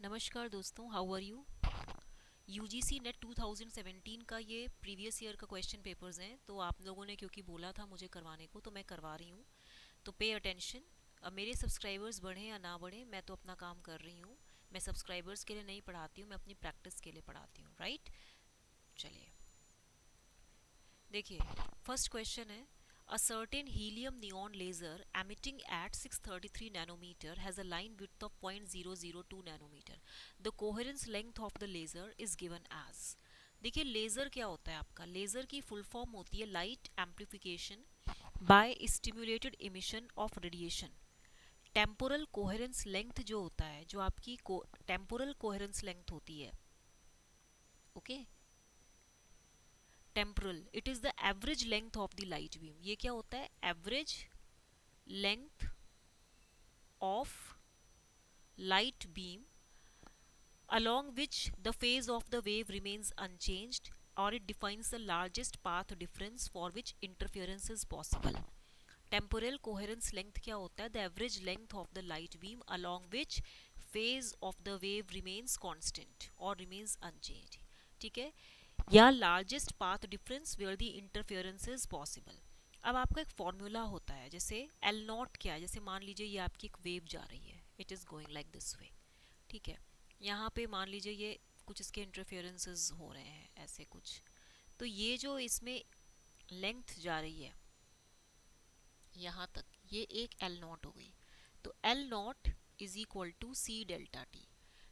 नमस्कार दोस्तों, how are you. UGC NET 2017 का ये प्रीवियस ईयर का क्वेश्चन पेपर्स हैं, तो आप लोगों ने क्योंकि बोला था मुझे करवाने को, तो मैं करवा रही हूँ। तो पे अटेंशन। अब मेरे सब्सक्राइबर्स बढ़ें या ना बढ़ें, मैं तो अपना काम कर रही हूँ। मैं सब्सक्राइबर्स के लिए नहीं पढ़ाती हूँ, मैं अपनी प्रैक्टिस के लिए पढ़ाती हूँ, राइट। चलिए देखिए, फर्स्ट क्वेश्चन है, a certain helium neon laser emitting at 633 nanometer has a line width of 0.002 nanometer. The coherence length of the laser is given as। देखिए लेज़र क्या होता है आपका, लेज़र की फुल फॉर्म होती है light amplification by stimulated emission of radiation. Temporal coherence length जो होता है, जो आपकी टेम्पोरल कोहेरेंस लेंथ होती है, okay, temporal, it is the average length of the light beam. ये क्या होता है, average length of light beam along which the phase of the wave remains unchanged, or it defines the largest path difference for which interference is possible. Temporal coherence length क्या होता है, the average length of the light beam along which phase of the wave remains constant or remains unchanged, ठीक है, या largest path difference where the interference is possible. अब आपका एक formula होता है, जैसे एल नॉट क्या है, जैसे मान लीजिए ये आपकी एक वेव जा रही है, it is going like this way, ठीक है। यहाँ पे मान लीजिए ये कुछ इसके इंटरफेरेंसेस हो रहे हैं ऐसे कुछ, तो ये जो इसमें लेंथ जा रही है यहाँ तक, ये एक एल नॉट हो गई। तो L not is equal to C delta T.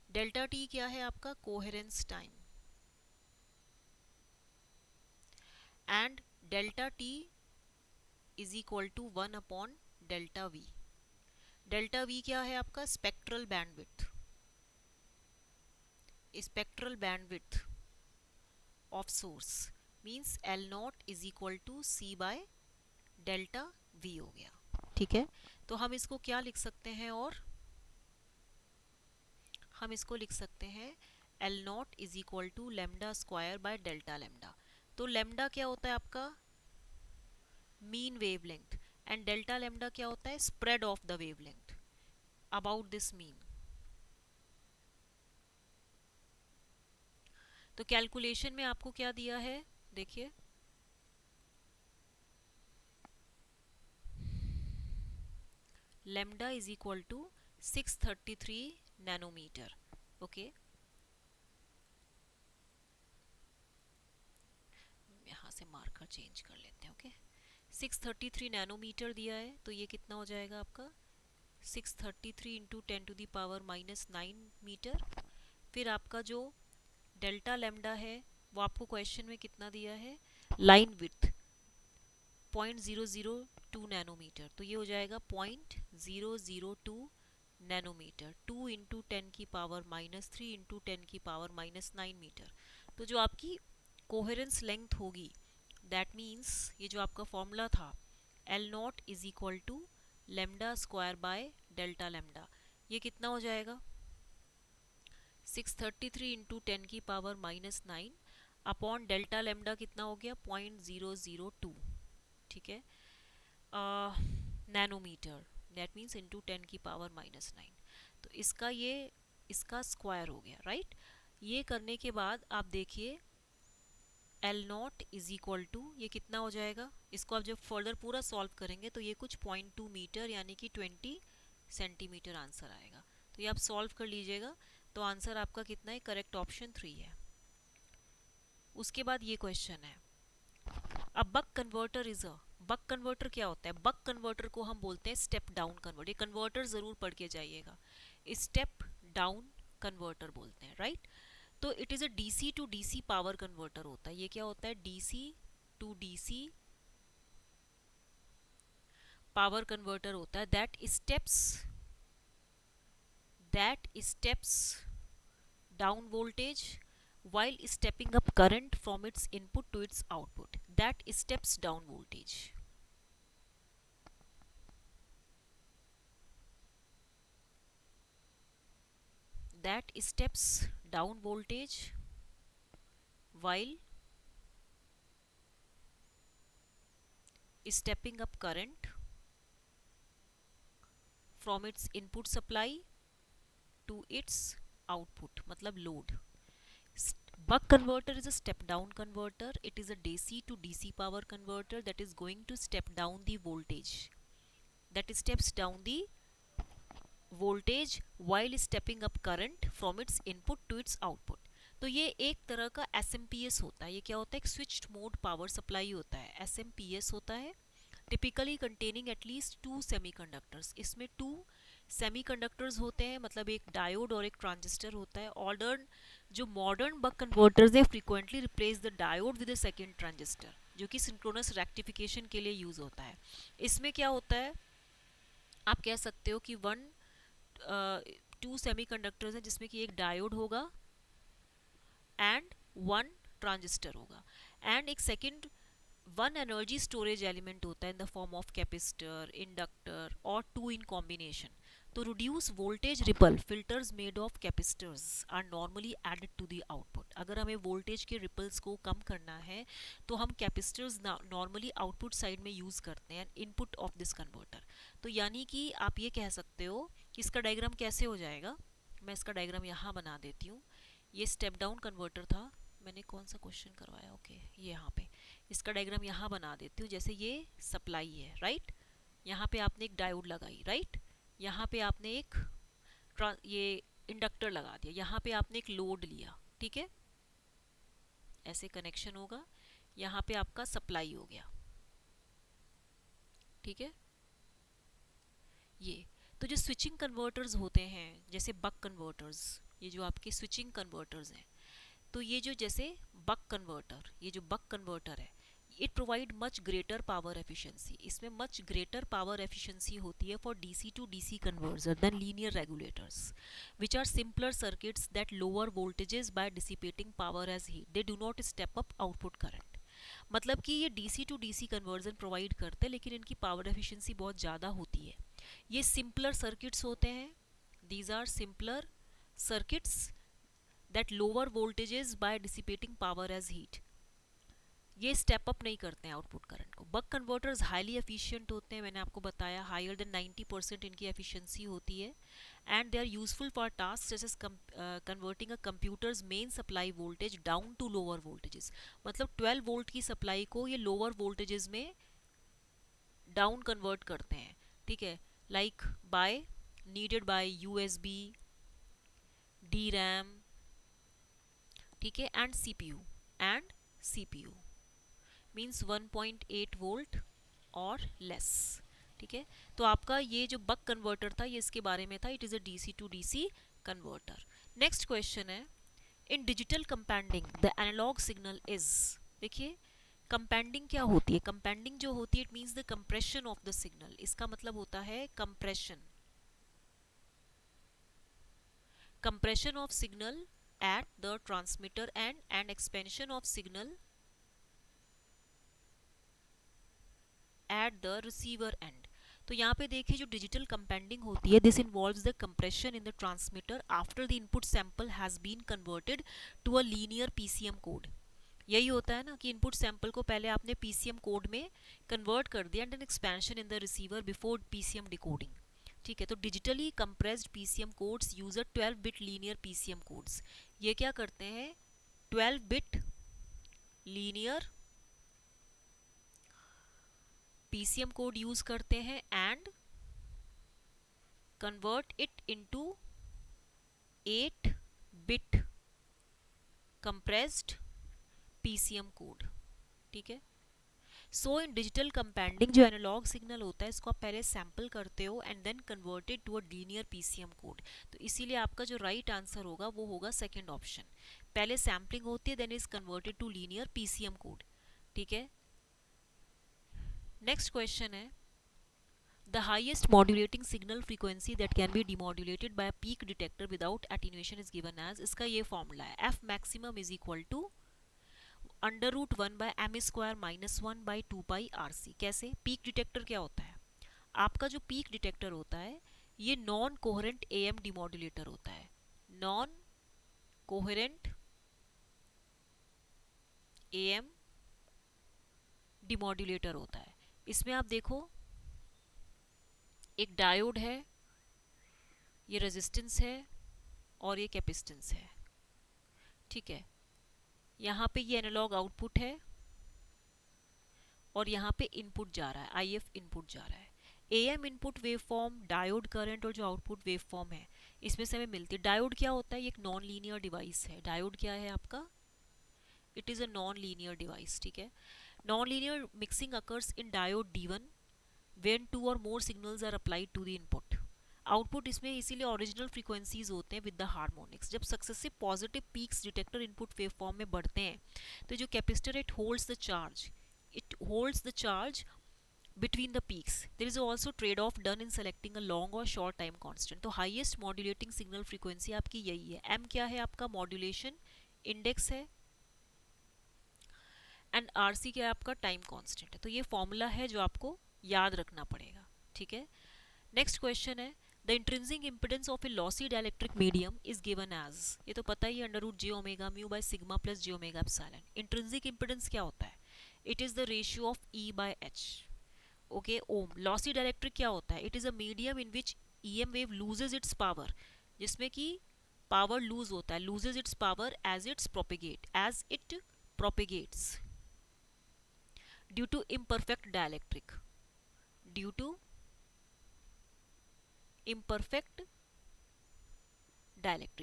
Delta T क्या है आपका, coherence time, and delta T is equal to 1 upon delta V. Delta V क्या है आपका, spectral bandwidth, spectral bandwidth of source, means L not is equal to C by delta V हो गया, ठीक है। तो हम इसको क्या लिख सकते हैं, और हम इसको लिख सकते हैं L not is equal to lambda square by delta lambda. तो लेमडा क्या होता है आपका, mean wavelength, and delta lambda क्या होता है, spread of the wavelength about this mean. तो कैलकुलेशन में आपको क्या दिया है, देखिए lambda is equal to 633 nanometre, okay. यहाँ से मार्कर चेंज कर लेते हैं, ओके। 633 नैनोमीटर दिया है, तो ये कितना हो जाएगा आपका, 633 इंटू 10⁻⁻⁹ मीटर। फिर आपका जो डेल्टा लेमडा है वो आपको क्वेश्चन में कितना दिया है, लाइन विड्थ 0.002 नैनोमीटर, तो ये हो जाएगा 0.002 नैनोमीटर, 2 इंटू 10⁻³ इंटू 10⁻⁹ मीटर। तो जो आपकी कोहेरेंस लेंथ होगी, दैट मीन्स ये जो आपका फॉर्मूला था, L not is equal to lambda square by delta lambda, ये कितना हो जाएगा, 633 इंटू 10⁻⁹ अपॉन डेल्टा लेमडा कितना हो गया, 0.002, ठीक है, नैनोमीटर, दैट मीन्स इंटू 10⁻⁹। तो इसका स्क्वायर हो गया, राइट। ये करने के बाद आप देखिए L not is equal to, ये कितना हो जाएगा, इसको आप जब फर्दर पूरा सॉल्व करेंगे तो ये कुछ 0.2 मीटर यानी कि 20 सेंटीमीटर आंसर आएगा। तो ये आप सॉल्व कर लीजिएगा, तो आंसर आपका कितना है, करेक्ट ऑप्शन 3 है। उसके बाद ये क्वेश्चन है, अब buck converter is a, buck converter क्या होता है, बक कन्वर्टर को हम बोलते हैं स्टेप डाउन कन्वर्टर, ये कन्वर्टर जरूर पढ़ के जाइएगा, स्टेप डाउन कन्वर्टर बोलते हैं, राइट। तो it is a DC to DC power converter होता है, ये क्या होता है, DC to DC power converter होता है, that steps down voltage while stepping up current from its input to its output, that steps down voltage, that steps down voltage while stepping up current from its input supply to its output मतलब load. Buck converter is a step down converter. It is a DC to DC power converter that is going to step down the voltage. That steps down the voltage while stepping up current from its input to its output. तो ये एक तरह का SMPS होता है. ये क्या होता है? एक switched mode power supply होता है. SMPS होता है typically containing at least two semiconductors. इसमें two semiconductors होते हैं, मतलब एक डायोड और एक ट्रांजिस्टर होता है. जो मॉडर्न बक कन्वर्टर्स है frequently replace the diode with a second transistor, जो कि सिंक्रोनस रेक्टिफिकेशन के लिए यूज होता है. इसमें क्या होता है? आप कह सकते हो कि टू सेमीकंडक्टर्स हैं जिसमें कि एक डायोड होगा एंड वन ट्रांजिस्टर होगा, एंड एक second one energy storage element होता है in the form of capacitor, inductor और two in combination. So reduce voltage ripple filters made of capacitors are normally added to the output. अगर हमें voltage के ripples को कम करना है तो हम कैपेसिटर्स नॉर्मली आउटपुट साइड में यूज करते हैं इनपुट ऑफ दिस कन्वर्टर. तो यानी कि आप ये कह सकते हो कि इसका डायग्राम कैसे हो जाएगा. मैं इसका डायग्राम यहाँ बना देती हूँ. ये स्टेप डाउन कन्वर्टर था. मैंने कौन सा क्वेश्चन करवाया? ओके, ये यहाँ पे. इसका डायग्राम यहाँ बना देती हूँ. जैसे ये सप्लाई है, राइट. यहाँ पे आपने एक डायोड लगाई, राइट. यहाँ पे आपने एक ये इंडक्टर लगा दिया. यहाँ पे आपने एक लोड लिया, ठीक है. ऐसे कनेक्शन होगा. यहाँ पे आपका सप्लाई हो गया, ठीक है. ये तो जो स्विचिंग कन्वर्टर्स होते हैं जैसे बक कन्वर्टर्स, ये जो आपके स्विचिंग कन्वर्टर्स हैं, तो ये जो जैसे बक कन्वर्टर, ये जो बक कन्वर्टर है, it provide much greater power efficiency. इसमें मच ग्रेटर पावर एफिशिएंसी होती है for DC to DC converter than linear regulators which are simpler circuits that lower voltages by dissipating power as heat. They do not step up output current. मतलब कि ये DC to DC conversion provide करते हैं लेकिन इनकी power efficiency बहुत ज़्यादा होती है. ये सिंपलर सर्किट्स होते हैं. These are simpler circuits that lower voltages by dissipating power as heat. ये स्टेप अप नहीं करते हैं आउटपुट करंट को. बक कन्वर्टर्स हाईली एफिशिएंट होते हैं. मैंने आपको बताया हायर देन 90% इनकी एफिशिएंसी होती है. And they are useful for task such as converting a computers main supply voltage down to lower voltages. मतलब 12 वोल्ट की सप्लाई को ये लोअर वोल्टेजेस में डाउन कन्वर्ट करते हैं, ठीक है. Like by needed by USB, D RAM, ठीक है, एंड सीपीयू मीन्स 1.8 वोल्ट और लेस, ठीक है. तो आपका ये जो बक कन्वर्टर था ये इसके बारे में था. It is a DC to DC converter. Next question है, in digital compounding the analogue signal is. देखिए कंपाउंडिंग क्या होती है. कंपाउंडिंग जो होती है it means the compression of the signal. इसका मतलब होता है compression of signal at the transmitter end and expansion of signal at the receiver end. तो यहाँ पे देखिए जो डिजिटल कंपाउंडिंग होती है this involves the compression in the transmitter after the input sample has been converted to a linear PCM code. यही होता है ना कि इनपुट सैंपल को पहले आपने पीसीएम कोड में कन्वर्ट कर दिया and an expansion in the receiver before PCM decoding, ठीक है. तो digitally compressed PCM codes use a 12 bit linear PCM codes. ये क्या करते हैं? 12 bit linear PCM code use करते हैं and convert it into 8 bit compressed PCM code, ठीक है. सो इन डिजिटल कंपाउंडिंग जो एनालॉग सिग्नल होता है इसको आप पहले सैंपल करते हो and then converted to a linear PCM code. तो इसीलिए आपका जो राइट आंसर होगा वो होगा सेकंड ऑप्शन. पहले सैम्पलिंग होती है then is converted to linear PCM code, ठीक है. नेक्स्ट क्वेश्चन है, the highest modulating signal frequency that can be demodulated by a peak detector without attenuation is given as. इसका ये फॉर्मूला है f maximum is equal to under root 1 by M square minus 1 by 2 pi R C. कैसे? Peak detector क्या होता है? आपका जो peak detector होता है ये नॉन कोहेरेंट एएम डिमोडुलेटर होता है. नॉन कोहेरेंट एएम डिमोडुलेटर होता है. इसमें आप देखो एक डायोड है, ये रेजिस्टेंस है, और ये कैपेसिटेंस है, ठीक है। यहाँ पे ये एनालॉग आउटपुट है और यहाँ पे इनपुट जा रहा है, IF इनपुट जा रहा है। AM input waveform, diode current और जो आउटपुट वेवफॉर्म है इसमें से हमें मिलती है। डायोड क्या होता है? ये एक नॉन लीनियर डिवाइस है। डायोड क्या है आपका? It is a non linear device, ठीक है। Non linear mixing occurs in diode D1 when two or more signals are applied to the input. Output इसमें इसीलिए ओरिजिनल फ्रीक्वेंसीज होते हैं विद द हार्मोनिक्स। जब successive positive peaks detector input wave form में बढ़ते हैं तो जो capacitor it holds the charge between the peaks. There is also trade-off done in selecting a long or short time constant. तो highest modulating signal frequency आपकी यही है। M क्या है आपका? मॉड्यूलेशन इंडेक्स है, एंड RC क्या है आपका? टाइम कांस्टेंट है। तो ये फॉर्मूला है जो आपको याद रखना पड़ेगा, ठीक है। नेक्स्ट क्वेश्चन है the intrinsic impedance of a lossy dielectric medium is given as, ये तो पता ही है, under root j omega mu by sigma plus j omega epsilon. Intrinsic impedance क्या होता है? It is the ratio of E by H, okay, ohm. Lossy dielectric क्या होता है? It is a medium in which EM wave loses its power, जिसमें कि power lose होता है, loses its power as it propagates due to imperfect dielectric,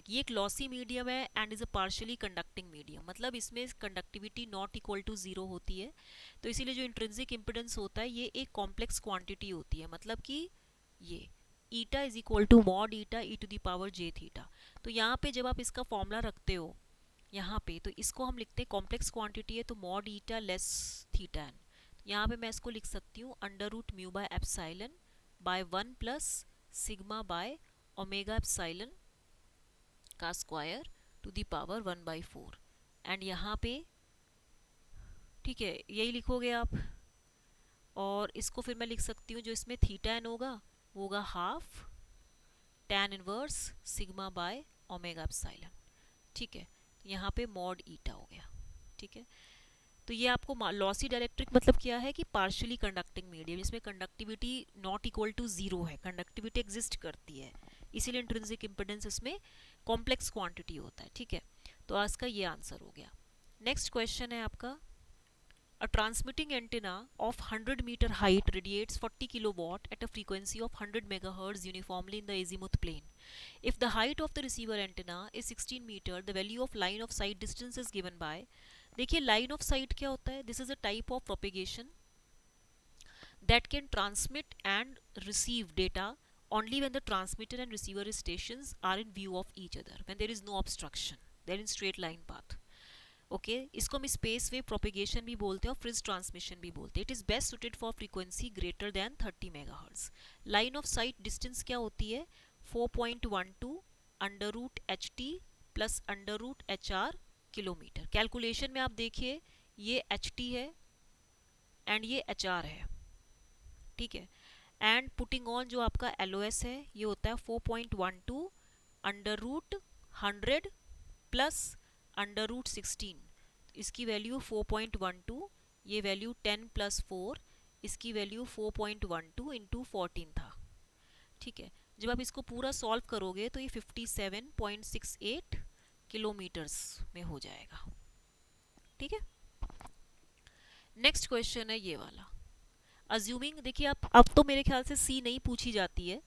ये एक lossy medium है and is a partially conducting medium, मतलब इसमें conductivity not equal to 0 होती है। तो इसीलिए जो इंट्रिंसिक इम्पिडेंस होता है ये एक कॉम्प्लेक्स क्वांटिटी होती है, मतलब कि ये eta is equal to mod eta e to the power j theta. तो यहाँ पे जब आप इसका फॉर्मूला रखते हो यहाँ पे, तो इसको हम लिखते हैं कॉम्प्लेक्स क्वांटिटी है तो mod eta less theta N. यहाँ पे मैं इसको लिख सकती हूँ under root mu by epsilon by 1 plus sigma by omega epsilon का square to the power 1/4। And यहाँ पे, ठीक है, यही लिखोगे आप। और इसको फिर मैं लिख सकती हूँ जो इसमें थीटा एन होगा वो होगा half tan inverse sigma by omega epsilon, ठीक है। यहाँ पे मॉड ईटा हो गया, ठीक है। तो ये आपको लॉसी डाइलेक्ट्रिक मतलब क्या है कि पार्शियली कंडक्टिंग मीडियम, जिसमें कंडक्टिविटी नॉट इक्वल टू 0 है, कंडक्टिविटी एग्जिस्ट करती है, इसीलिए इंट्रिंसिक इम्पिडेंस इसमें कॉम्प्लेक्स क्वांटिटी होता है, ठीक है। तो आज का ये आंसर हो गया। नेक्स्ट क्वेश्चन है आपका A transmitting antenna of 100 meter height radiates 40 kilowatt at a frequency of 100 megahertz uniformly in the azimuth plane. If the height of the receiver antenna is 16 meter, the value of line of sight distance is given by, देखिए line of sight क्या होता है? This is a type of propagation that can transmit and receive data only when the transmitter and receiver stations are in view of each other, when there is no obstruction, they are in straight line path, okay इसको हम space wave propagation भी बोलते हैं और fridge transmission भी बोलते हैं। It is best suited for frequency greater than 30 megahertz. Line of sight distance क्या होती है? 4.12 under root h t plus under root h r kilometre. Calculation में आप देखिए ये एच टी है एंड ये एच आर है, ठीक है। एंड पुटिंग ऑन जो आपका LOS है ये होता है 4.12 under root 100 plus under root 16, इसकी वैल्यू 4.12, ये वैल्यू 10 प्लस 4, इसकी वैल्यू 4.12 इंटू 14 था, ठीक है। जब आप इसको पूरा सॉल्व करोगे तो ये 57.68 किलोमीटर्स में हो जाएगा, ठीक है। नेक्स्ट क्वेश्चन है ये वाला। अज्यूमिंग, देखिए आप अब तो मेरे ख्याल से सी नहीं पूछी जाती है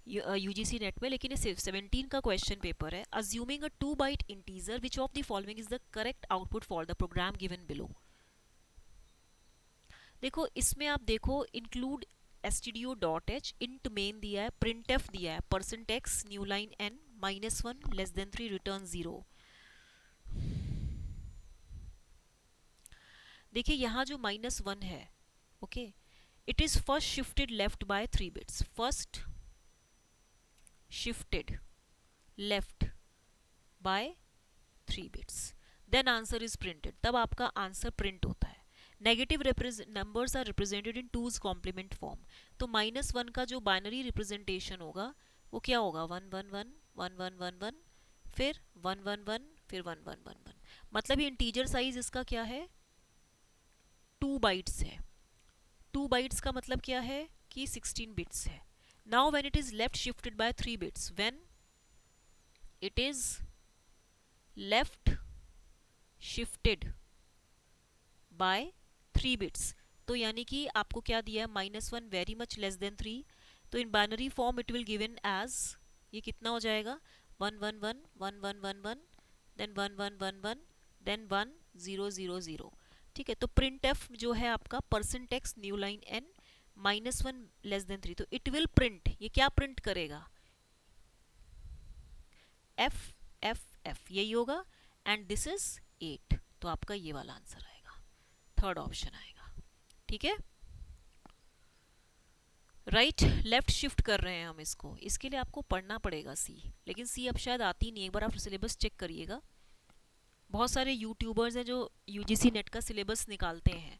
UGC नेट में, लेकिन ये 17 का क्वेश्चन पेपर है। Assuming a 2 byte integer which of the following is the correct output for the program given below. देखो इसमें आप देखो इंक्लूड stdio.h, int main दिया है, printf दिया है, %x new line n -1 less than 3 return 0। देखिए यहाँ जो -1 है, okay, it is first shifted left by 3 bits, first shifted left by 3 bits, then answer is printed, तब आपका आंसर प्रिंट होता है। Negative numbers are represented in 2's complement form, तो -1 का जो बाइनरी रिप्रेजेंटेशन होगा वो क्या होगा? 1 1 1 1 1 1 1 फिर 1 1 1 फिर 1 1 1 1, मतलब ये इंटीजर साइज इसका क्या है? 2 बाइट्स है। 2 बाइट्स का मतलब क्या है कि 16 बिट्स है। Now when it is left shifted by 3 bits, when it is left shifted by 3 bits. तो यानी कि आपको क्या दिया है, -1 वेरी मच लेस देन 3। तो in binary form it will given as, ये कितना हो जाएगा, 1 1 1 1 1 1 1, देन 1 1 1 1, देन 1 0 0 0। ठीक है, तो प्रिंट एफ जो है आपका %x new line n -1 less than 3, तो इट विल प्रिंट, ये क्या प्रिंट करेगा, एफ एफ एफ, यही होगा। एंड दिस इज 8, तो आपका ये वाला आंसर आएगा, थर्ड ऑप्शन आएगा। ठीक है, राइट लेफ्ट शिफ्ट कर रहे हैं हम इसको, इसके लिए आपको पढ़ना पड़ेगा सी, लेकिन सी अब शायद आती नहीं, एक बार आप सिलेबस चेक करिएगा। बहुत सारे यूट्यूबर्स हैं जो यूजीसी नेट का सिलेबस निकालते हैं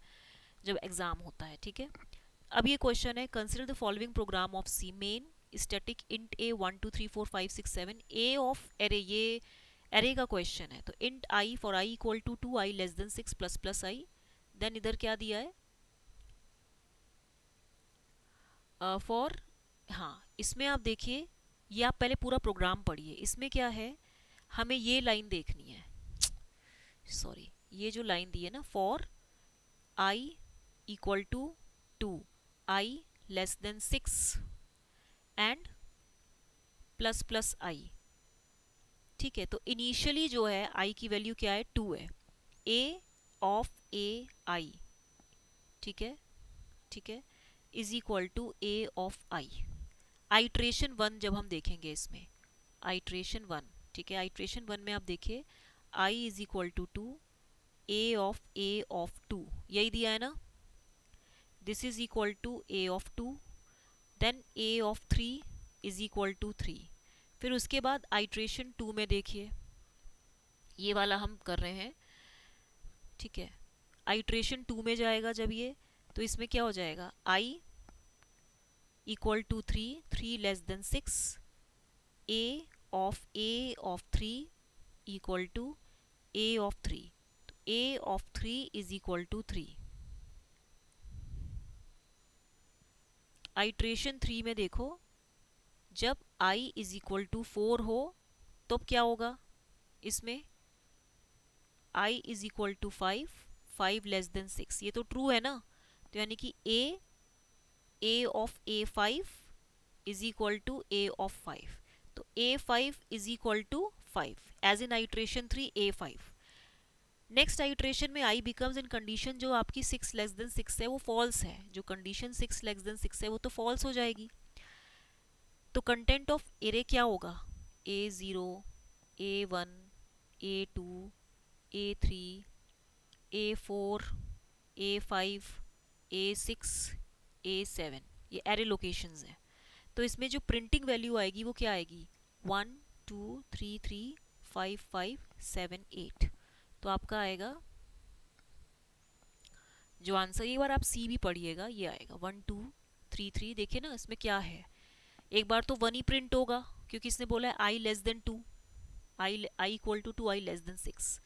जब एग्जाम होता है। ठीक है, अब ये क्वेश्चन है, consider the following program of C, main static int a 1 2 3 4 5 6 7, a of array, ये एरे का क्वेश्चन है। तो int i for I equal to 2 I less than 6 plus plus i, then इधर क्या दिया है फॉर, हाँ इसमें आप देखिए, ये आप पहले पूरा प्रोग्राम पढ़िए, इसमें क्या है, हमें ये लाइन देखनी है, सॉरी ये जो लाइन दी है ना, for I equal to 2 I less than 6 and plus plus I. ठीक है, तो इनिशियली जो है आई की वैल्यू क्या है, 2 है, ए ऑफ ए आई, ठीक है, ठीक है, is equal to A of i. Iteration 1 जब हम देखेंगे इसमें, आइट्रेशन 1, ठीक है, आइट्रेशन 1 में आप देखिए I is equal to 2, A of 2, यही दिया है ना, this is equal to A of 2, then A of 3 is equal to 3। फिर उसके बाद आइट्रेशन 2 में देखिए, ये वाला हम कर रहे हैं, ठीक है, आइट्रेशन 2 में जाएगा जब ये, तो इसमें क्या हो जाएगा, I equal to 3, 3 less than 6, A of 3 equal to A of 3, तो A of 3 is equal to 3। Iteration 3 में देखो, जब i इज इक्वल टू 4 हो तो क्या होगा, इसमें i is equal to 5, 5 less than 6, ये तो ट्रू है ना, तो यानी कि a of a5 is equal to a of 5, तो a5 is equal to 5 as in iteration 3 a5। Next iteration में i बिकम्स इन कंडीशन जो आपकी 6 लेस देन 6 है वो फॉल्स है, जो कंडीशन 6 लेस देन 6 है वो तो फॉल्स हो जाएगी। तो कंटेंट ऑफ एरे क्या होगा, a0 a1 a2 a3 a4 a5 a6 a7, ये एरे लोकेशंस हैं। तो इसमें जो प्रिंटिंग वैल्यू आएगी वो क्या आएगी, 1 2 3 3 5 5 7 8, तो आपका आएगा जो आंसर, एक बार आप सी भी पढ़िएगा, ये आएगा 1 2 3 3। देखिए ना इसमें क्या है, एक बार तो 1 ही प्रिंट होगा क्योंकि इसने बोला है I less than 2, I equal to 2 I less than 6,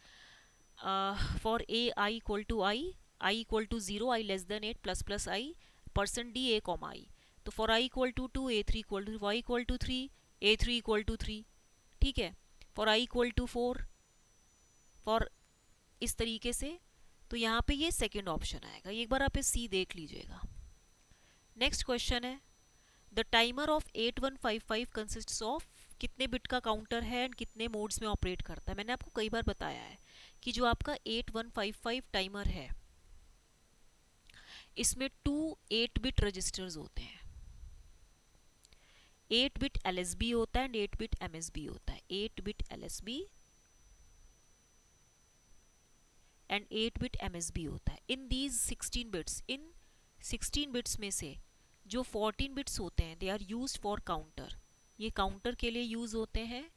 for A I equal to I equal to 0 I less than 8 plus plus I %d a comma I, तो for I equal to 2 a3 equal to y equal to 3 a3 equal to 3, ठीक है, for I equal to 4, for इस तरीके से। तो यहाँ पे ये सेकेंड ऑप्शन आएगा, एक बार आप इस सी देख लीजिएगा। नेक्स्ट क्वेश्चन है, the timer of 8155 consists of, कितने बिट का काउंटर है एंड कितने मोड्स में ऑपरेट करता है। मैंने आपको कई बार बताया है कि जो आपका 8155 टाइमर है इसमें 2 8-बिट रजिस्टर्स होते हैं, 8-बिट LSB होता है एंड 8-बिट MSB होता है, eight bit LSB and eight bit MSB होता है। In these 16 bits, in 16 bits में से जो 14 बिट्स होते हैं they are used for counter, ये काउंटर के लिए यूज होते हैं,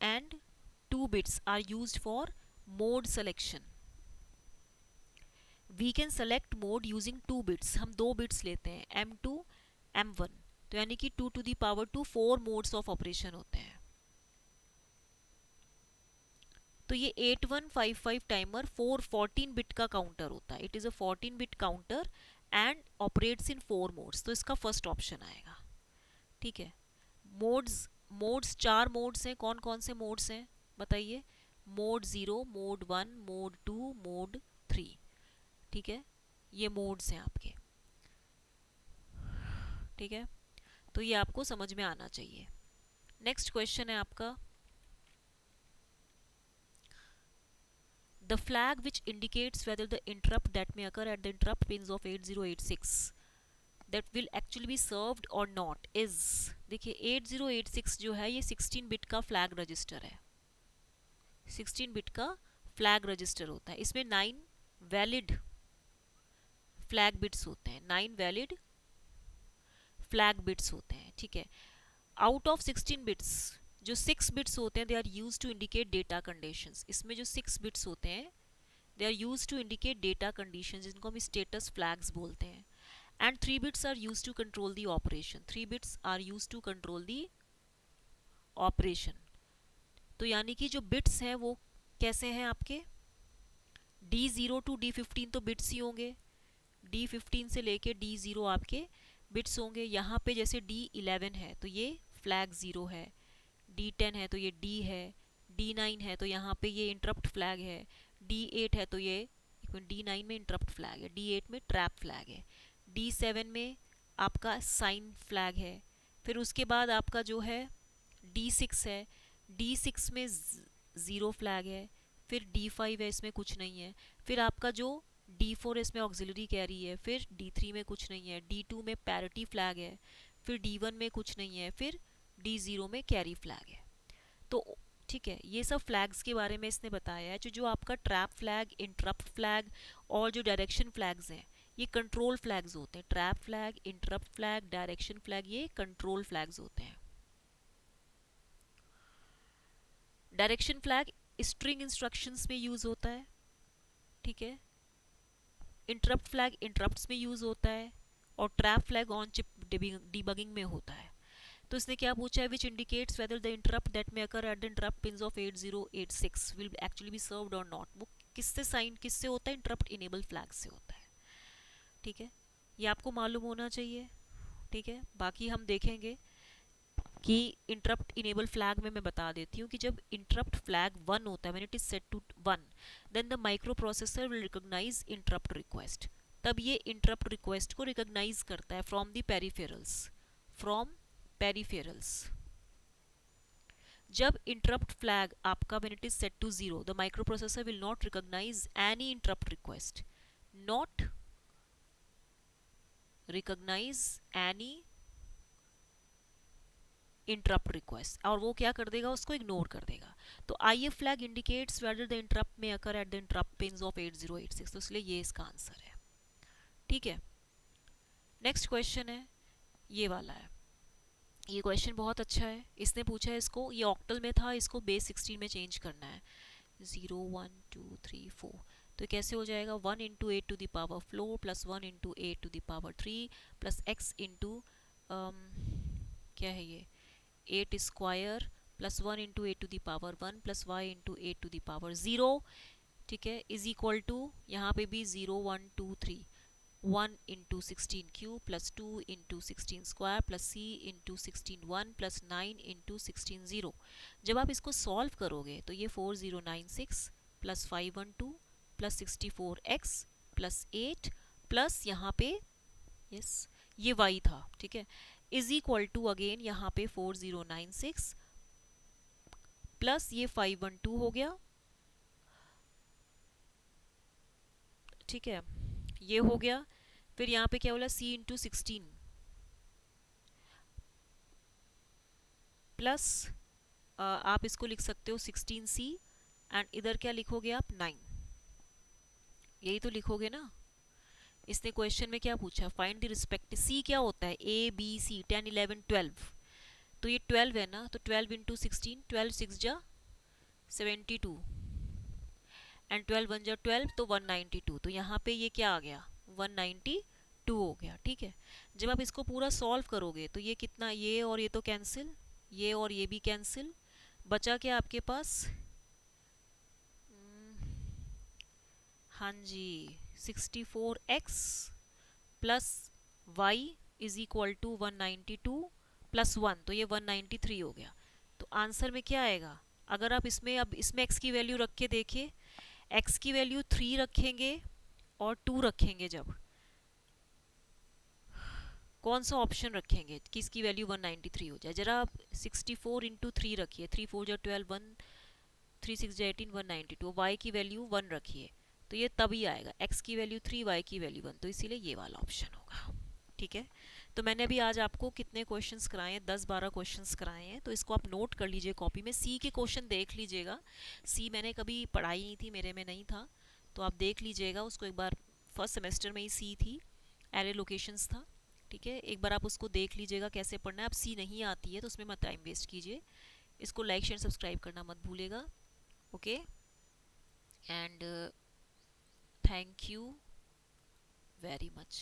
and 2 bits are used for mode selection. We can select mode using 2 bits, हम 2 बिट्स लेते हैं M2 M1, तो यानी कि 2 to the power 2 4 modes of operation होते हैं। तो ये 8155 टाइमर 14 बिट का काउंटर होता है, it is a 14 bit counter and operates in 4 modes, तो इसका फर्स्ट ऑप्शन आएगा। ठीक है, मोड्स मोड्स, 4 मोड्स हैं, कौन कौन से मोड्स हैं बताइए? मोड 0, मोड 1, मोड 2, मोड 3, ठीक है, ये मोड्स हैं आपके, ठीक है, तो ये आपको समझ में आना चाहिए। नेक्स्ट क्वेश्चन है आपका, the flag which indicates whether the interrupt that may occur at the interrupt pins of 8086 that will actually be served और नॉट इज, देखिए 8086 जो है ये 16 बिट का फ्लैग रजिस्टर है, 16 बिट का फ्लैग रजिस्टर होता है, इसमें 9 वैलिड फ्लैग बिट्स होते हैं, 9 वैलिड फ्लैग बिट्स होते हैं, ठीक है। आउट ऑफ 16 बिट्स जो 6 बिट्स होते हैं they are use to indicate data conditions, इसमें जो 6 बिट्स होते हैं they are use to indicate data conditions, जिनको हम स्टेटस फ्लैग्स बोलते हैं। And 3 bits are use to control the operation, 3 bits are use to control the operation. तो यानी कि जो बिट्स हैं वो कैसे हैं आपके, D0 टू D15 तो बिट्स ही होंगे, D15 से लेके D0 आपके बिट्स होंगे। यहाँ पे जैसे D11 है तो ये फ्लैग 0 है, D10 है तो ये D है, D9 है तो यहाँ पे ये इंटरप्ट फ्लैग है, D8 है तो ये D9 में इंटरप्ट फ्लैग है, D8 में ट्रैप फ्लैग है, D7 में आपका साइन फ्लैग है, फिर उसके बाद आपका जो है D6 है, D6 में ज़ीरो फ्लैग है, फिर D5 है इसमें कुछ नहीं है, फिर आपका जो D4 इसमें ऑक्सिलरी कैरी है, फिर D3 में कुछ नहीं है, D2 में पैरिटी फ्लैग है, फिर D1 में कुछ नहीं है, फिर D0 में कैरी फ्लैग है। तो ठीक है, ये सब फ्लैग्स के बारे में इसने बताया है। जो आपका ट्रैप फ्लैग, इंटरप्ट फ्लैग और जो डायरेक्शन फ्लैग्स हैं ये कंट्रोल फ्लैग्स होते हैं। Trap flag, interrupt flag, direction flag ये कंट्रोल फ्लैग्स होते हैं। डायरेक्शन फ्लैग स्ट्रिंग इंस्ट्रक्शंस में यूज होता है, ठीक है, इंटरप्ट फ्लैग इंटरप्ट्स में यूज होता है, और trap flag on chip debugging में होता है। तो इसने क्या पूछा है, which indicates whether the interrupt that may occur at the interrupt pins of 8086 will actually be served और नॉट, वो किससे साइन किससे होता है, इंटरप्ट इनेबल फ्लैग से होता है, ठीक है, ये आपको मालूम होना चाहिए, ठीक है। बाकी हम देखेंगे कि इंटरप्ट इनेबल फ्लैग में मैं बता देती हूँ कि जब इंटरप्ट फ्लैग 1 होता है, when it is set to 1, then the microprocessor will recognise interrupt request, तब ये इंटरप्ट रिक्वेस्ट को रिकॉग्नाइज करता है from the peripherals, from peripherals. जब इंटरप्ट फ्लैग आपका when it is set to 0, the microprocessor will not recognise any interrupt request, not recognise any interrupt request, और वो क्या कर देगा, उसको इग्नोर कर देगा। तो IF flag indicates whether the interrupt में occur at the interrupt pins of 8086, तो इसलिए ये इसका आंसर है, ठीक है। नेक्स्ट क्वेश्चन है ये वाला है, ये क्वेश्चन बहुत अच्छा है, इसने पूछा है इसको, ये ऑक्टल में था, इसको बेस 16 में चेंज करना है, 0 1 2 3 4, तो कैसे हो जाएगा, 1 into 8 to the power 4 plus 1 into 8 to the power 3 plus x into क्या है ये 8 square plus 1 into 8 to the power 1 plus y into 8 to the power 0, ठीक है, इज इक्वल टू यहाँ पे भी 0 1 2 3 1 into 16 cube plus 2 into 16 square plus c into 16 1 plus 9 into 16 0। जब आप इसको सॉल्व करोगे तो ये 4096 plus 512 plus 64x plus 8 plus यहाँ पे यस ये y था, ठीक है, इज इक्वल टू अगेन यहाँ पे 4096 प्लस ये 512 हो गया, ठीक है, ये हो गया, फिर यहाँ पे क्या बोला c इंटू 16 प्लस आप इसको लिख सकते हो 16c एंड इधर क्या लिखोगे आप 9, यही तो लिखोगे ना। इसने क्वेश्चन में क्या पूछा, फाइंड द रिस्पेक्टिव c क्या होता है, a b c 10 11 12, तो ये 12 है ना, तो 12 इंटू 16, 12 6 जा 72 एंड 12 1 जा 12 तो 192, तो यहाँ पे ये क्या आ गया 192 हो गया, ठीक है। जब आप इसको पूरा सॉल्व करोगे तो ये कितना, ये और ये तो कैंसिल, ये और ये भी कैंसिल, बचा क्या आपके पास, हाँ जी 64x plus y is equal to 192 plus 1, तो ये 193 हो गया। आंसर में क्या आएगा? अगर आप इसमें अब इसमें x की वैल्यू रख के देखिए, x की वैल्यू 3 रखेंगे और 2 रखेंगे, जब कौन सा ऑप्शन रखेंगे कि इसकी वैल्यू 193 हो जाए? जरा आप 64 इंटू 3 रखिए, 3 4 जो 12, 1 3 6 जो 18, 192, y की वैल्यू 1 रखिए, तो ये तभी आएगा, x की वैल्यू 3, y की वैल्यू 1, तो इसीलिए ये वाला ऑप्शन होगा। ठीक है, तो मैंने अभी आज आपको कितने क्वेश्चंस कराए हैं? 10-12 क्वेश्चंस कराए हैं, तो इसको आप नोट कर लीजिए कॉपी में। सी के क्वेश्चन देख लीजिएगा, सी मैंने कभी पढ़ाई नहीं थी, मेरे में नहीं था, तो आप देख लीजिएगा उसको एक बार। फर्स्ट सेमेस्टर में ही सी थी, एरे लोकेशंस था। ठीक है, एक बार आप उसको देख लीजिएगा कैसे पढ़ना है। अब सी नहीं आती है तो उसमें मत टाइम वेस्ट कीजिए। इसको लाइक शेयर सब्सक्राइब करना मत भूलेगा। Okay, and thank you very much.